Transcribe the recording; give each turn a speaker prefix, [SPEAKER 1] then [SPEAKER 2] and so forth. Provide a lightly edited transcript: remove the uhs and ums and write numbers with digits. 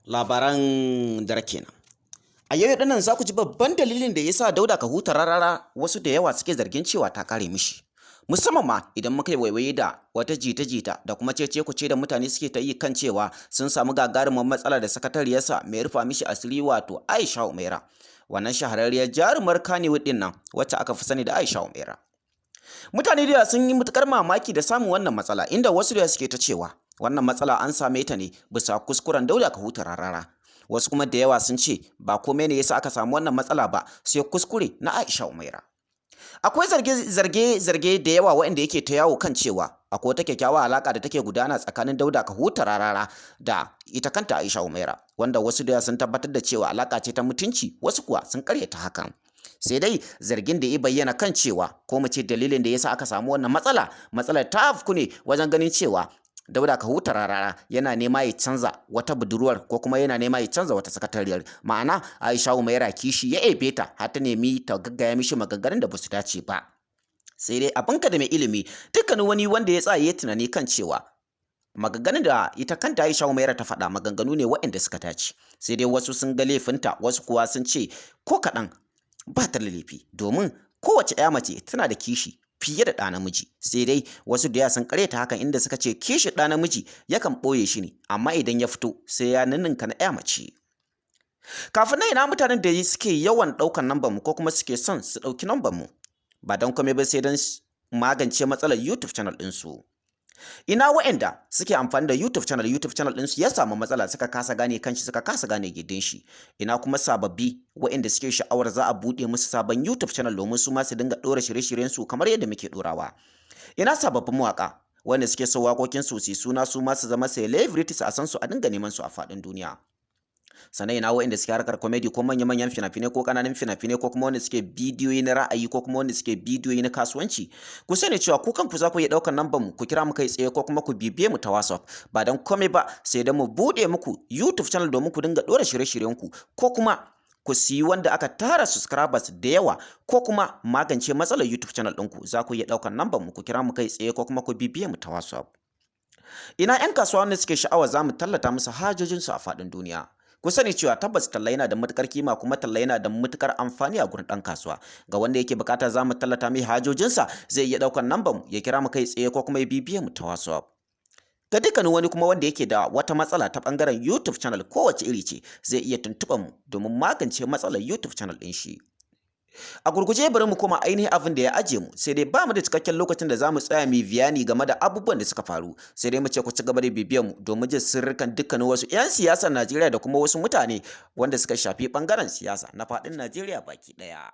[SPEAKER 1] Labaran dare kenan. A yau dinnan za ku ji babban dalilin da ya sa Dauda ka huta Rarara wasu da yawa suke zargin cewa ta kare mishi. Musamman ma idan muka yi waiwaye da wata jita-jita da kuma cece-kuce da mutane suke ta yi kan cewa sun samu gagarumin matsala da sakatariyarsa mai rufa mishi asiri wato Aisha Umaira. Wannan shahararriyar jarumar Kannywood din nan wacce aka fi sani da Aisha Umaira. Mutane da sun yi matukar mamaki da samun wannan matsala inda wasu da suke ta cewa wannan matsala an same ta ne bisa kuskuren Dauda ka huta Rarara. Wasu kuma da yawa sun ce ba komai ne yasa aka samu wannan matsala ba sai kuskure na Aisha Umaira. Akwai zarge da yawa waɗanda yake ta yawo kan cewa akwai wata kyakkyawar alaka da take gudana tsakanin Dauda ka huta Rarara da ita kanta Aisha Umaira, wanda wasu da sun tabbatar da cewa alaka ce ta mutunci, wasu kuwa sun karyata hakan. Sai dai zargin da ya bayyana kan cewa ko mu ce dalilin da yasa aka samu wannan matsalar ta afku ne wajen ganin cewa Dauda ka huta Rarara yana nema ya canza wata budurwar ko kuma yana nema ya canza wata sakatariyar, ma'ana Aisha Umaira kishi ya ebe ta har ta nemi ta gaggaya mishi maganganun da basu dace ba. Sai dai abinka da mai ilimi dukkanin wani wanda ya tsaya ya tunani kan cewa maganganun da ita kanta Aisha Umaira ta faɗa maganganu ne waɗanda suka dace. Sai dai wasu sun ga laifinta, wasu kuwa sun ce ko kaɗan ba ta da laifi domin kowace ƴa mace tana da kishi fiye da ɗa namiji. Sai dai wasu da yawa sun ƙaryata hakan inda suka ce kishi ɗa namiji yakan ɓoye shi ne, amma idan ya fito sai ya ninninka na ƴa mace. Kafin nan ina mutanen da suke yawan ɗaukan nambar mu ko kuma suke son su ɗauki nambar mu ba don komai ba sai don magance matsalar YouTube channel ɗinsu. Ina waɗanda suke amfani da YouTube channel ɗinsu ya samu matsala suka kasa gane kanshi, suka kasa gane gidin shi. Ina kuma sababbi waɗanda suke sha'awar za a buɗe musu sabon YouTube channel domin su ma su dinga ɗora shirye-shiryen su kamar yadda muke ɗorawa. Ina sababbin mawaƙa wanda suke so waƙoƙin su suna su ma su zama celebrities a san su a dinga neman su a faɗin duniya. Sannan ina waɗanda suke harkar comedy ko manya-manyan fina-finai ko ƙananan fina-finai ko kuma wanda suke bidiyoyi na ra'ayi ko kuma wanda suke bidiyoyi na kasuwanci, ku sani cewa ku kanku za ku iya ɗaukar nambar mu ku kira mu kai tsaye ko kuma ku bibiye mu ta WhatsApp ba don komai ba sai don mu buɗe muku YouTube channel domin ku dinga ɗora shirye-shiryen ku ko kuma ku siyi wanda aka tara subscribers da yawa ko kuma magance matsalar YouTube channel ɗinku. Za ku iya ɗaukar nambar mu ku kira mu kai tsaye ko kuma ku bibiye mu ta WhatsApp. Ina 'yan kasuwa wanda suke sha'awa za mu tallata musu hajojinsu a faɗin duniya. Ku sani cewa tabbas talla yana da matukar kima kuma talla yana da matukar amfani a gurin ɗan kasuwa. Ga wanda yake bukata za mu tallata mai hajojinsa zai iya ɗaukar nambar mu ya kira mu kai tsaye ko kuma ya bibiye mu ta WhatsApp. Ga dukkanin wani kuma wanda yake da wata matsala ta bangaren YouTube channel kowace iri ce zai iya tuntuɓar mu domin magance matsalar YouTube channel ɗin shi. A gurguje bari mu koma ainihin abin da ya aje mu, sai dai ba mu da cikakken lokacin da za mu tsaya mu bayani game da abubuwan da suka faru, sai dai mu ce ku ci gaba da bibiyar mu domin jin sirrikan dukkanin wasu 'yan siyasar Najeriya da kuma wasu mutane wanda suka shafi bangaren siyasa na faɗin Najeriya baki ɗaya.